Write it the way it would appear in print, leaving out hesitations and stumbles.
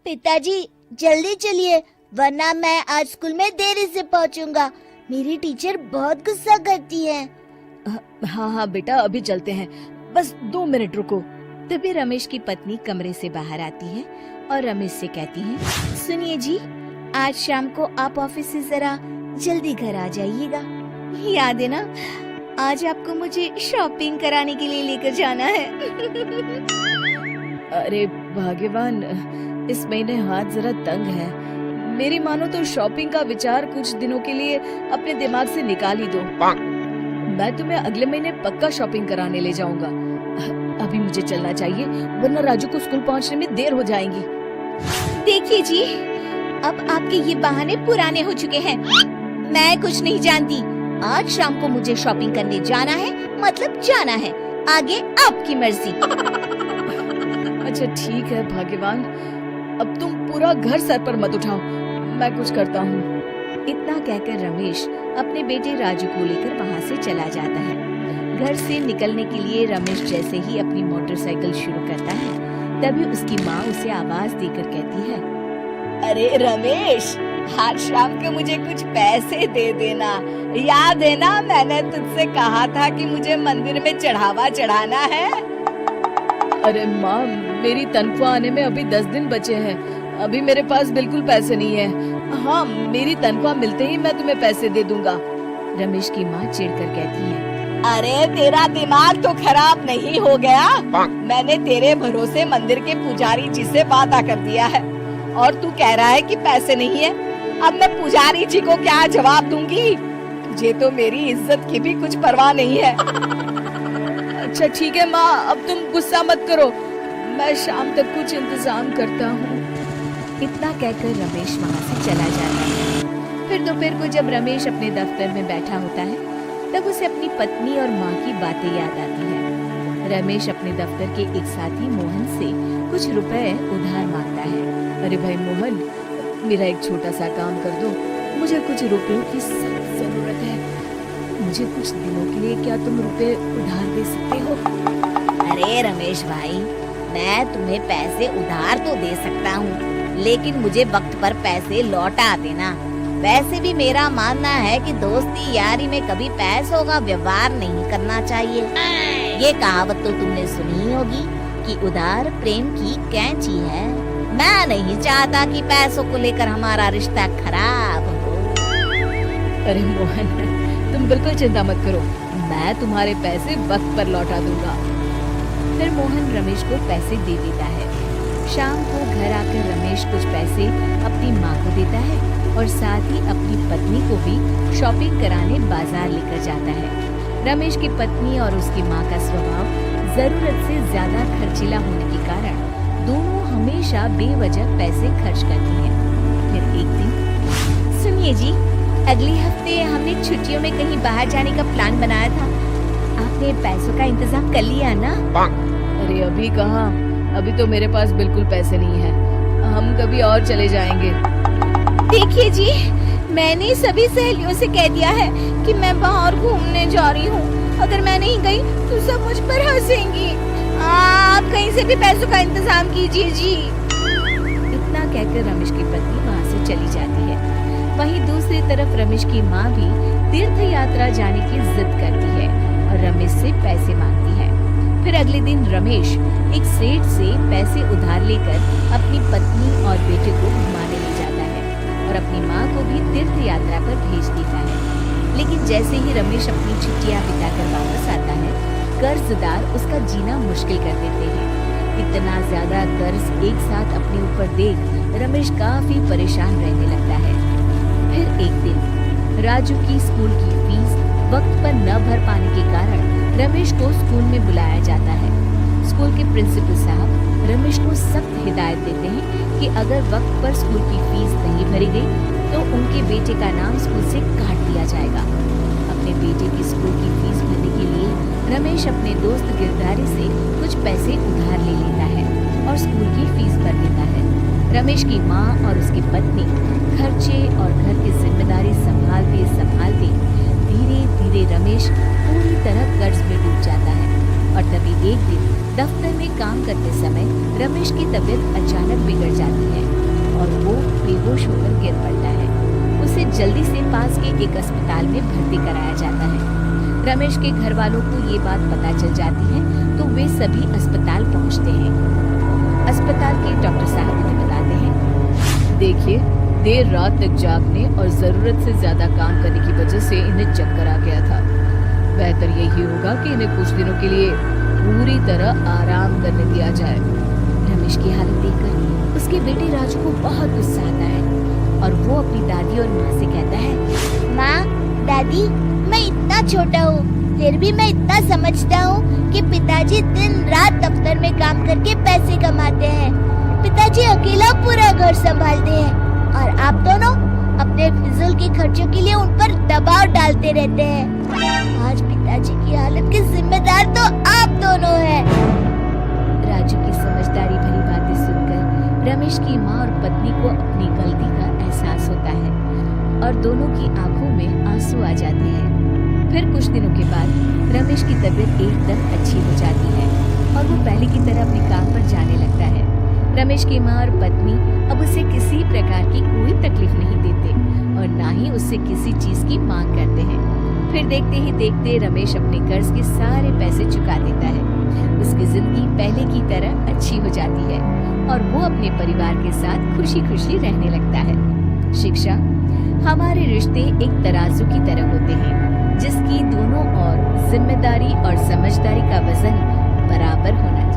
पिताजी जल्दी चलिए, वरना मैं आज स्कूल में देरी से पहुंचूंगा। मेरी टीचर बहुत गुस्सा करती है। हाँ हाँ बेटा, अभी चलते हैं, बस 2 मिनट रुको। तभी रमेश की पत्नी कमरे से बाहर आती है और रमेश से कहती है, सुनिए जी, आज शाम को आप ऑफिस से जरा जल्दी घर आ जाइएगा। याद है ना, आज आपको मुझे शॉपिंग कराने के लिए लेकर जाना है। अरे भाग्यवान, इस महीने हाथ जरा तंग है। मेरी मानो तो शॉपिंग का विचार कुछ दिनों के लिए अपने दिमाग से निकाल ही दो। मैं तुम्हें अगले महीने पक्का शॉपिंग कराने ले जाऊंगा। अभी मुझे चलना चाहिए, वरना राजू को स्कूल पहुंचने में देर हो जाएगी। देखिए जी, अब आपके ये बहाने पुराने हो चुके हैं। मैं कुछ नहीं जानती। आज शाम को मुझे शॉपिंग करने जाना है, मतलब जाना है। आगे आपकी मर्जी। अच्छा ठीक है भाग्यवान, अब तुम पूरा घर सर पर मत उठाओ, मैं कुछ करता हूँ। इतना कहकर रमेश अपने बेटे राजू को लेकर वहाँ से चला जाता है। घर से निकलने के लिए रमेश जैसे ही अपनी मोटरसाइकिल शुरू करता है, तभी उसकी माँ उसे आवाज देकर कहती है, अरे रमेश, आज शाम को मुझे कुछ पैसे दे देना। याद है ना, मैंने तुझसे कहा था कि मुझे मंदिर में चढ़ावा चढ़ाना है। अरे माँ, मेरी तनख्वाह आने में अभी 10 दिन बचे हैं। अभी मेरे पास बिल्कुल पैसे नहीं है। हाँ, मेरी तनख्वाह मिलते ही मैं तुम्हें पैसे दे दूंगा। रमेश की माँ चिढ़कर कहती है, अरे तेरा दिमाग तो खराब नहीं हो गया? मैंने तेरे भरोसे मंदिर के पुजारी जी से वादा कर दिया है और तू कह रहा है कि पैसे नहीं है। अब मैं पुजारी जी को क्या जवाब दूंगी? तुझे तो मेरी इज्जत की भी कुछ परवाह नहीं है। अच्छा ठीक है माँ, अब तुम गुस्सा मत करो, मैं शाम तक कुछ इंतजाम करता हूँ। इतना कहकर रमेश वहाँ से चला जाता है। फिर दोपहर को जब रमेश अपने दफ्तर में बैठा होता है, तब उसे अपनी पत्नी और माँ की बातें याद आती है। रमेश अपने दफ्तर के एक साथी मोहन से कुछ रुपए उधार मांगता है। अरे भाई मोहन, मेरा एक छोटा सा काम कर दो, मुझे कुछ रुपयों की सख्त जरूरत है। मुझे कुछ दिनों के लिए क्या तुम रुपए उधार दे सकते हो? अरे रमेश भाई, मैं तुम्हें पैसे उधार तो दे सकता हूँ, लेकिन मुझे वक्त पर पैसे लौटा देना। वैसे भी मेरा मानना है कि दोस्ती यारी में कभी पैसों का व्यवहार नहीं करना चाहिए। ये कहावत तो तुमने सुनी होगी कि उधार प्रेम की कैंची है। मैं नहीं चाहता कि पैसों को लेकर हमारा रिश्ता खराब हो। अरे मोहन, तुम बिल्कुल चिंता मत करो, मैं तुम्हारे पैसे वक्त पर लौटा दूंगा। फिर मोहन रमेश को पैसे दे देता है। शाम को घर आकर रमेश कुछ पैसे अपनी माँ को देता है और साथ ही अपनी पत्नी को भी शॉपिंग कराने बाजार लेकर जाता है। रमेश की पत्नी और उसकी माँ का स्वभाव जरूरत से ज्यादा खर्चीला होने के कारण दोनों हमेशा बेवजह पैसे खर्च करती हैं। फिर एक दिन, सुनिए जी, अगले हफ्ते हमने छुट्टियों में कहीं बाहर जाने का प्लान बनाया था। आपने पैसों का इंतजाम कर लिया ना? अरे अभी कहाँ, अभी तो मेरे पास बिल्कुल पैसे नहीं है। हम कभी और चले जाएंगे। देखिए जी, मैंने सभी सहेलियों से कह दिया है कि मैं बाहर घूमने जा रही हूँ। अगर मैं नहीं गई तो सब मुझ पर हंसेंगी। आप कहीं से भी पैसों का इंतजाम कीजिए जी। इतना कहकर रमेश की पत्नी वहाँ से चली जाती है। वहीं दूसरी तरफ रमेश की माँ भी तीर्थ यात्रा जाने की जिद करती है और रमेश से पैसे मांगती है। फिर अगले दिन रमेश एक सेठ से पैसे उधार लेकर अपनी पत्नी और बेटे को घुमाने ले जाता है और अपनी माँ को भी तीर्थ यात्रा पर भेज देता है। लेकिन जैसे ही रमेश अपनी छुट्टियाँ बिताकर वापस आता है, कर्जदार उसका जीना मुश्किल कर देते हैं। इतना ज्यादा कर्ज एक साथ अपने ऊपर देख रमेश काफी परेशान रहने लगता है। फिर एक दिन राजू की स्कूल की फीस वक्त पर न भर पाने के कारण रमेश को स्कूल में बुलाया जाता है। स्कूल के प्रिंसिपल साहब रमेश को सख्त हिदायत देते हैं कि अगर वक्त पर स्कूल की फीस नहीं भरी गई तो उनके बेटे का नाम स्कूल से काट दिया जाएगा। अपने बेटे की स्कूल की फीस भरने के लिए रमेश अपने दोस्त गिरधारी से कुछ पैसे उधार ले लेता है और स्कूल की फीस भर देता है। रमेश की माँ और उसकी पत्नी खर्चे और घर की जिम्मेदारी संभालते संभालते धीरे धीरे रमेश पूरी तरह कर्ज में डूब जाता है। और तभी एक दिन दफ्तर में काम करते समय रमेश की तबीयत अचानक बिगड़ जाती है और वो बेहोश होकर गिर पड़ता है। उसे जल्दी से पास के एक अस्पताल में भर्ती कराया जाता है। रमेश के घर वालों को ये बात पता चल जाती है तो वे सभी अस्पताल पहुंचते हैं। अस्पताल के डॉक्टर साहब उन्हें बताते हैं, देखिए, देर रात तक जागने और जरूरत से ज्यादा काम करने की वजह से इन्हें चक्कर आ गया था। बेहतर यही होगा कि इन्हें कुछ दिनों के लिए पूरी तरह आराम करने दिया जाए। रमेश की हालत देखकर उसके बेटे राजू को बहुत गुस्सा आता है और वो अपनी दादी और माँ से कहता है, माँ, दादी, मैं इतना छोटा हूँ फिर भी मैं इतना समझता हूँ कि पिताजी दिन रात दफ्तर में काम करके पैसे कमाते हैं। पिताजी अकेला पूरा घर संभालते हैं और आप दोनों अपने फिजूल के खर्चों के लिए उन पर दबाव डालते रहते हैं। आज पिताजी की हालत के जिम्मेदार तो आप दोनों हैं। राजू की समझदारी भरी बातें सुनकर रमेश की माँ और पत्नी को अपनी गलती का एहसास होता है और दोनों की आंखों में आंसू आ जाते हैं। फिर कुछ दिनों के बाद रमेश की तबीयत एकदम अच्छी हो जाती है और वो पहले की तरह अपने काम पर जाने लगता है। रमेश की माँ और पत्नी अब उसे किसी प्रकार की कोई तकलीफ नहीं देते और ना ही उससे किसी चीज की मांग करते हैं। फिर देखते ही देखते रमेश अपने कर्ज के सारे पैसे चुका देता है। उसकी जिंदगी पहले की तरह अच्छी हो जाती है और वो अपने परिवार के साथ खुशी खुशी रहने लगता है। शिक्षा, हमारे रिश्ते एक तराजू की तरह होते हैं जिसकी दोनों ओर जिम्मेदारी और समझदारी का वजन बराबर होना चाहिए।